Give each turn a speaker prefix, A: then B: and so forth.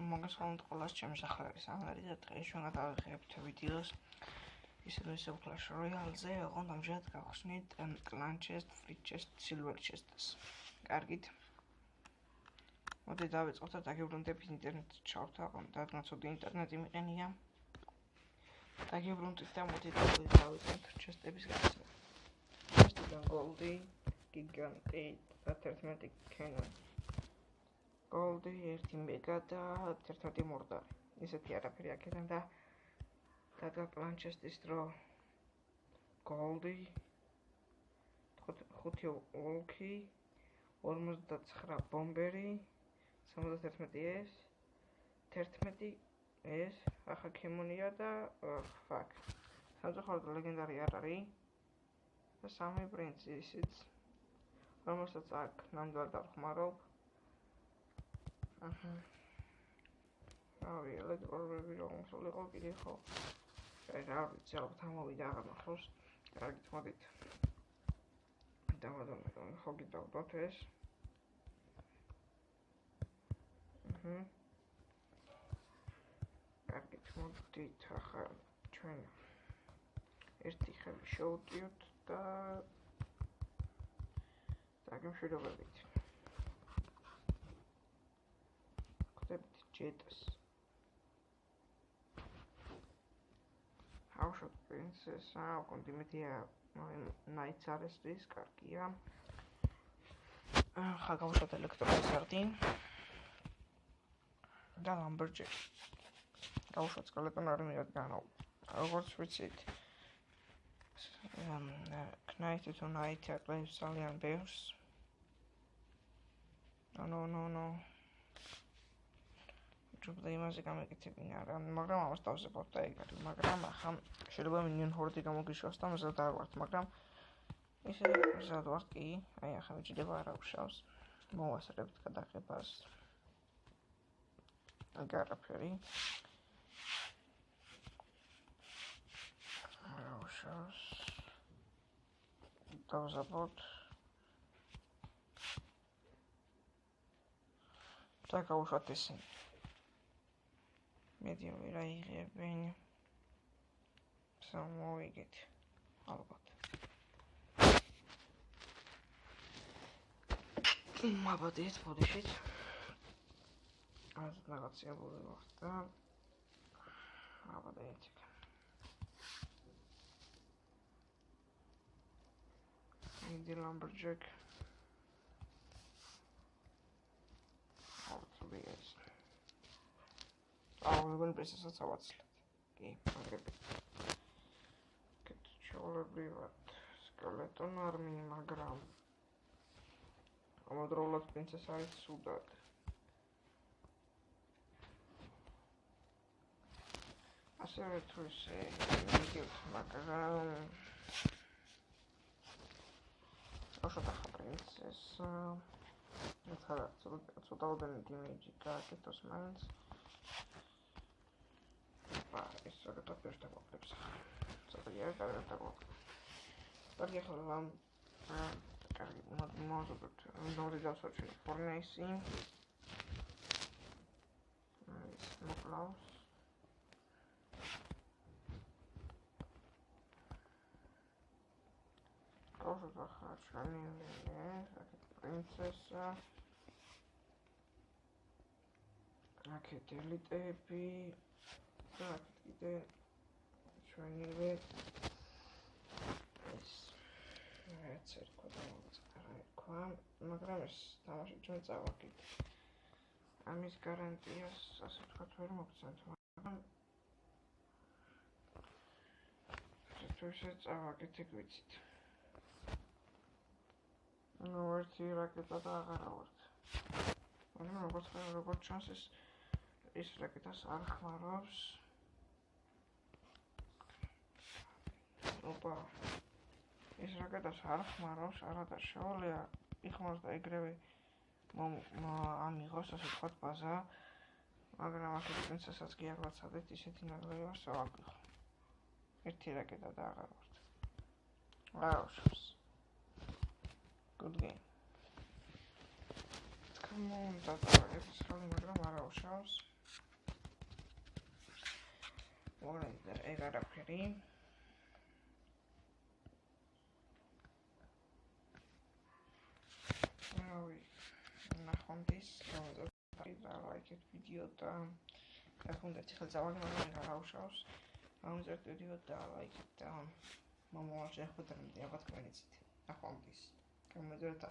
A: მოგესალმებით ყველას ჩემს ახალ სანარი და დღეს ჩვენ გადავიღებთ ვიდეოს ისე Clash Royale-ზე, ოღონდ ამჟამად გავხსნით Clan Chest, Free Chest, Silver Chest-ს. კარგით. მოდით დავიწყოთ და დაგებრუნდებით ინტერნეტს ჩავთავ, რადგან ცუდი ინტერნეტი მიყენია. დაგებრუნდით და მოდით დავიწყოთ chest-ების გასწრება. Chest-დან Gold-ი, Gigant-ი და 11 Cannon. Gold-ი, 1 Mega და 11 Mordor. ისეთი არაფერი აქედან და Clan Chest-ის დრო Gold-ი, 5 Walk-ი, 59 Bomber-ი, 71 ეს, 11 ეს, ახლა Kemon-ია და fuck. სამწუხაროდ ლეგენდარი არ არის და 3 პრინცი ისიც, რომელსაც აქ ნამდვილად დავხმარობ. რავი, ელექტროები რომ სულიყო კიდე ხო. რა ვიცი, ალბათ ამოვიდა აღარ მახსოვს. კარგით, მოდით. დავადონე, ხო გიდავდოთ ეს. კარგით, მოდით, ახლა ჩვენ ერთი ხელი შევუტიოთ და დაგემშვიდობებით. ხდებით ჯეტს. Haushot Princess-ა, კონტიმეტია Knights Arrest-ის, კარგია. ახლა გავუშვათ ელექტროიზარდი და Lumberjack. გავუშვათ Skeleton Army რადგან როგორც ვიცით, Knight to Knight აკლებს ძალიან ბევრს. No. ჯობდა იმაზე გამეკეთებინა რა, მაგრამ ამას დავზებოთ და ეგ არის, მაგრამ ახლა შეიძლება Minion Horde გამოგიშვას და მზად არ ვართ, მაგრამ ისე მზად ვართ კი, აი ახლა მიჭდება არაუშავს. მოვასწრებთ გადაღებას. ეგ არაფერი. არაუშავს. დავზაბოთ. და გავუშვათ ისინი. Medium რა იღებენ. სამოვიგეთ. ალბათ. მაბადეთ ბოდიშით. ასე რაღაცა ბოლოს და მაბადეთ. Midi Lumberjack. Obvious. When princess ავაცლეთ. კი, აგრები. კეთილობრივად Skeleton Army, მაგრამ ამავდროულად princess არის სუდად. ასევე თუ ისე მიგივთ, მაგრამ აშოთ ახლა princess ცოტაოდენი damage გააკეთოს მაინც. ეს საკეთო პერტა მოკლებს. საკეთია კარგად მოკლებს. კარგი ახლა კარგი მოვაზროთ. ნორი დავსვათ Fornace-ი. ეს მოკლავს. გავუშვათ ახლა ჩვენი princess-ა. აქეთ ელიტები. Так, კიდე ჩვენივე ეს რაც ერქვა და ერქვა, მაგრამ ეს თამაში ჩვენ წავაგით. ამის გარანტიას ასე ვთქვათ ვერ მოგცემთ, მაგრამ თუ ისე წავაგით ეგ ვიცით. ნუ ერთი რაკეტა და აღარა ვართ. მაგრამ როგორც ჩანს ის რაკეტას არ ხმარობს. Opa. ეს რაკეტას არ ხმარობს, არადა შეუძლია იხმაროს და ეგრევე ამიღოს ასე ვთქვათ ბაზა, მაგრამ ახლა პრინცესას კი არ ვაცადეთ, ისეთი ნაგლები ვარ სავაგიხო. ერთი რაკეტა და აღარ ვართ. არაუშავს. Good game. Come on, that's all. It's really მაგრამ არაუშავს. მაგრამ ეგ არაფერი. ნახონდეს, ლაიქეთ ვიდეო და ნახონდეთ ხელ ზავალი მაგრამ გააუშავს. ამზერთ ვიდეო და ლაიქეთ და მომავალში ეხოთ რამდენი ალბათ კმენიცით. ნახონდეს. გამოდერთ.